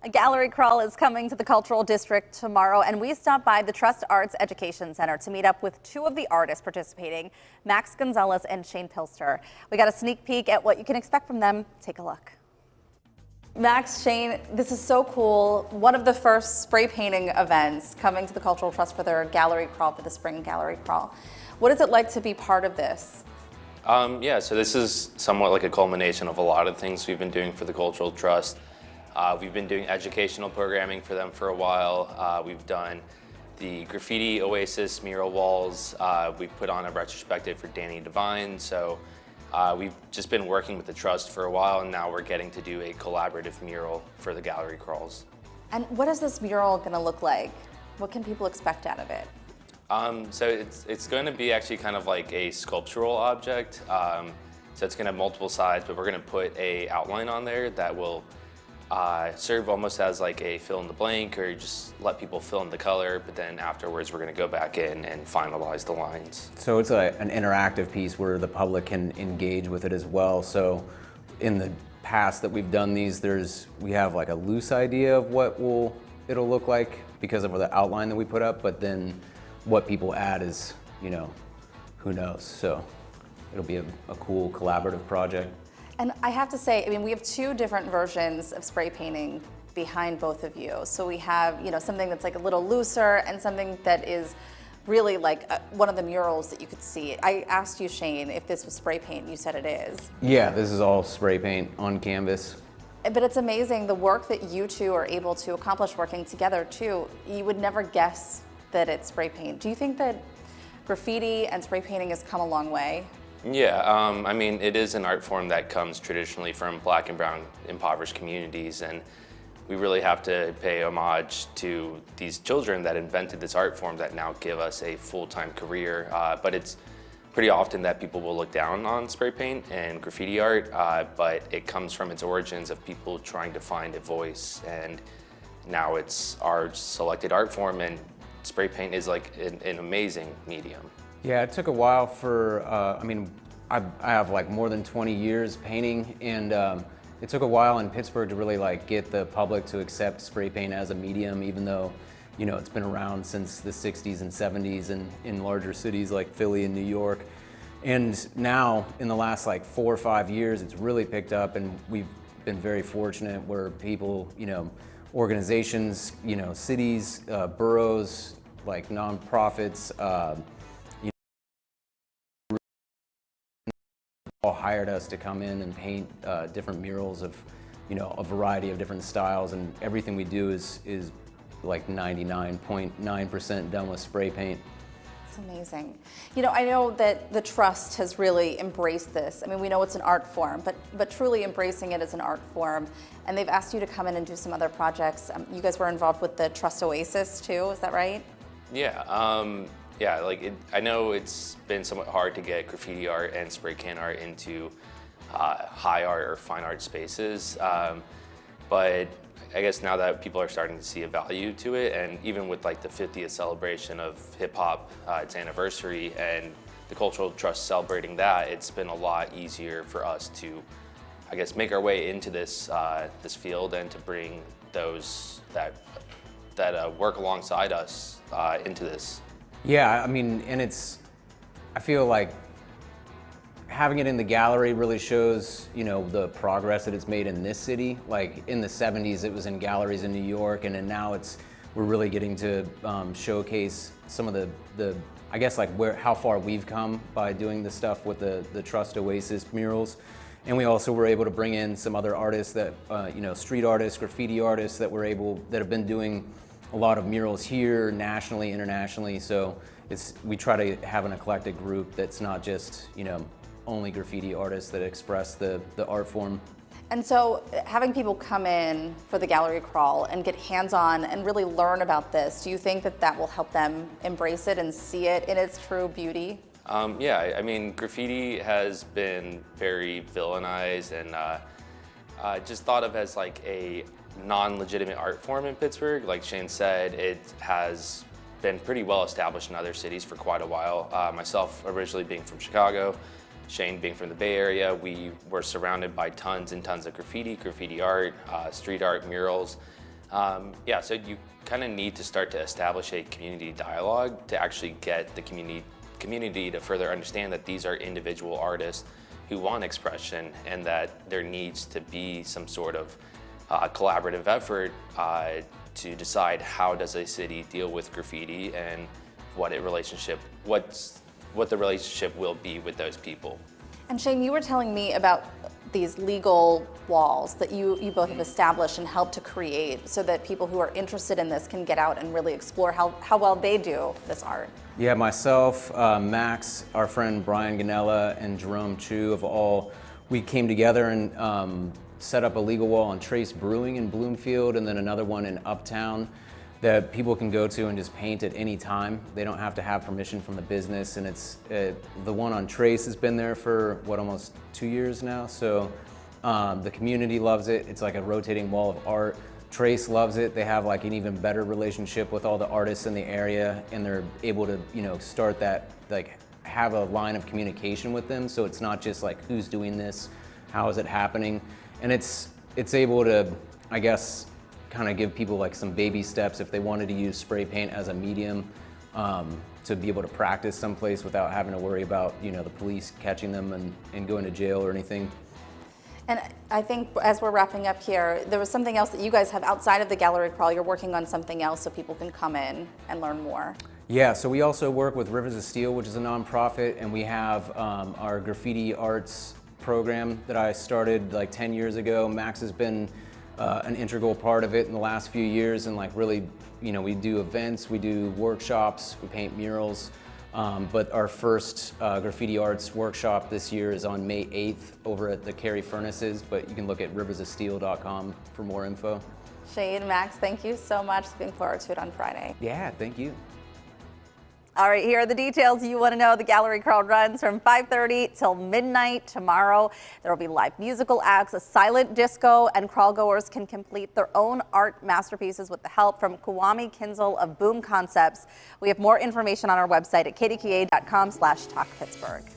A gallery crawl is coming to the Cultural District tomorrow, and we stopped by the Trust Arts Education Center to meet up with two of the artists participating, Max Gonzales and Shane Pilster. We got a sneak peek at what you can expect from them. Take a look. Max, Shane, this is so cool. One of the first spray painting events coming to the Cultural Trust for their gallery crawl, for the spring gallery crawl. What is it like to be part of this? Yeah, so this is somewhat like a culmination of a lot of things we've been doing for the Cultural Trust. We've been doing educational programming for them for a while. We've done the Graffiti Oasis mural walls. We've put on a retrospective for Danny Devine. So we've just been working with the Trust for a while, and now we're getting to do a collaborative mural for the gallery crawls. And what is this mural going to look like? What can people expect out of it? So it's going to be actually kind of like a sculptural object. So it's going to have multiple sides, but we're going to put a outline on there that will serve almost as like a fill in the blank, or just let people fill in the color, but then afterwards we're going to go back in and finalize the lines. So it's an interactive piece where the public can engage with it as well. So in the past that we've done these, we have like a loose idea of what it'll look like because of the outline that we put up, but then what people add is, who knows. So it'll be a cool collaborative project. And I have to say, we have two different versions of spray painting behind both of you. So we have, something that's like a little looser and something that is really like one of the murals that you could see. I asked you, Shane, if this was spray paint. You said it is. Yeah, this is all spray paint on canvas. But it's amazing the work that you two are able to accomplish working together too. You would never guess that it's spray paint. Do you think that graffiti and spray painting has come a long way? Yeah, it is an art form that comes traditionally from Black and brown impoverished communities, and we really have to pay homage to these children that invented this art form that now give us a full-time career. But it's pretty often that people will look down on spray paint and graffiti art, but it comes from its origins of people trying to find a voice, and now it's our selected art form, and spray paint is like an amazing medium. Yeah, it took a while for, I have like more than 20 years painting, and it took a while in Pittsburgh to really like get the public to accept spray paint as a medium, even though, it's been around since the 60s and 70s and in larger cities like Philly and New York. And now in the last like 4 or 5 years, it's really picked up, and we've been very fortunate where people, organizations, cities, boroughs, like nonprofits, all hired us to come in and paint different murals of, a variety of different styles, and everything we do is like 99.9% done with spray paint. It's amazing. I know that the Trust has really embraced this. We know it's an art form, but truly embracing it as an art form. And they've asked you to come in and do some other projects. You guys were involved with the Trust Oasis too, is that right? Yeah. Yeah, I know it's been somewhat hard to get graffiti art and spray can art into high art or fine art spaces, but I guess now that people are starting to see a value to it, and even with like the 50th celebration of hip hop, its anniversary, and the Cultural Trust celebrating that, it's been a lot easier for us to, I guess, make our way into this this field and to bring those that work alongside us into this. Yeah, and I feel like having it in the gallery really shows, the progress that it's made in this city. Like in the 70s, it was in galleries in New York, and then now we're really getting to showcase some of the I guess like how far we've come by doing the stuff with the Trust Oasis murals. And we also were able to bring in some other artists that, street artists, graffiti artists that have been doing a lot of murals here, nationally, internationally. So we try to have an eclectic group that's not just, only graffiti artists that express the art form. And so having people come in for the gallery crawl and get hands-on and really learn about this, do you think that will help them embrace it and see it in its true beauty? Yeah, graffiti has been very villainized and just thought of as like a non-legitimate art form in Pittsburgh. Like Shane said, it has been pretty well established in other cities for quite a while. Myself originally being from Chicago, Shane being from the Bay Area, we were surrounded by tons and tons of graffiti art, street art, murals. Yeah, so you kind of need to start to establish a community dialogue to actually get the community to further understand that these are individual artists who want expression, and that there needs to be some sort of collaborative effort to decide how does a city deal with graffiti and what the relationship will be with those people. And Shane, you were telling me about these legal walls that you both have established and helped to create so that people who are interested in this can get out and really explore how well they do this art. Yeah, myself, Max, our friend Brian Ganella, and Jerome Chu we came together and set up a legal wall on Trace Brewing in Bloomfield, and then another one in Uptown that people can go to and just paint at any time. They don't have to have permission from the business, and the one on Trace has been there for almost 2 years now. So the community loves it. It's like a rotating wall of art. Trace loves it. They have like an even better relationship with all the artists in the area, and they're able to, start that, like, have a line of communication with them. So it's not just like who's doing this, how is it happening, and it's able to, I guess, kind of give people like some baby steps if they wanted to use spray paint as a medium to be able to practice someplace without having to worry about the police catching them and going to jail or anything. And I think as we're wrapping up here, there was something else that you guys have outside of the gallery crawl. You're working on something else so people can come in and learn more. Yeah, so we also work with Rivers of Steel, which is a nonprofit, and we have our graffiti arts program that I started like 10 years ago. Max has been an integral part of it in the last few years, and like really, we do events, we do workshops, we paint murals. But our first graffiti arts workshop this year is on May 8th over at the Cary Furnaces, but you can look at riversofsteel.com for more info. Shane, Max, thank you so much. Looking forward to it on Friday. Yeah, thank you. All right, here are the details you want to know. The gallery crawl runs from 5:30 till midnight tomorrow. There will be live musical acts, a silent disco, and crawl goers can complete their own art masterpieces with the help from Kwame Kinzel of Boom Concepts. We have more information on our website at kdka.com/talkpittsburgh.